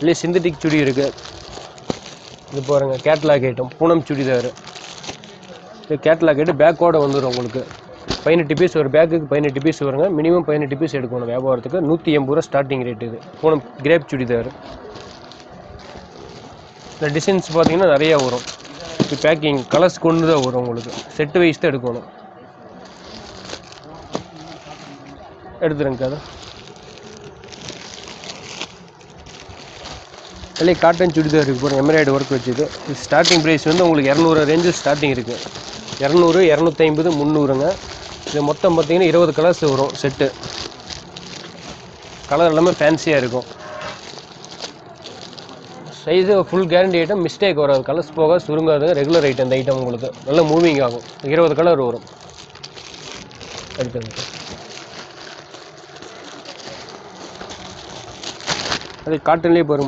இதுலேயே சிந்தட்டிக் சுடி இருக்குது. இது பாருங்கள் கேட்லாக் ஐட்டம் பூனம் சுடிதார். இது கேட்லாக் ஐட்டம் பேக்கோடு வந்துடும் உங்களுக்கு. 18 பீஸ் ஒரு பேக்குக்கு 18 பீஸ் வருங்க. மினிமம் 18 பீஸ் எடுக்கணும் வியாபாரத்துக்கு. 180 ரூபா ஸ்டார்டிங் ரேட். இது பூனம் கிரேப் சுடிதார். இந்த டிசைன்ஸ் பார்த்தீங்கன்னா நிறையா வரும். இது பேக்கிங் கலர்ஸ் கொண்டு தான் வரும் உங்களுக்கு. செட்டு வைஸ் தான் எடுக்கணும். எடுத்துருங்க அதை. அதுலேயே காட்டன் சுடிதார் இருக்குது பாருங்கள், எம்ப்ராய்டரி ஒர்க் வச்சுது. இது ஸ்டார்டிங் ப்ரைஸ் வந்து உங்களுக்கு 200 ரேஞ்சில் ஸ்டார்டிங் இருக்குது. 200, 250, 300ங்க. இது மொத்தம் பார்த்தீங்கன்னா 20 கலர்ஸ் வரும் செட்டு. கலர் எல்லாமே ஃபேன்சியாக இருக்கும். Size full guarantee item, mistake வராது. கலர்ஸ் போக சுருங்காது. ரெகுலர் ஐட்டம் இந்த ஐட்டம் உங்களுக்கு நல்லா மூவிங் ஆகும். 20 கலர் வரும். எடுத்துங்க. அது காட்டன்லேயே பாருங்க.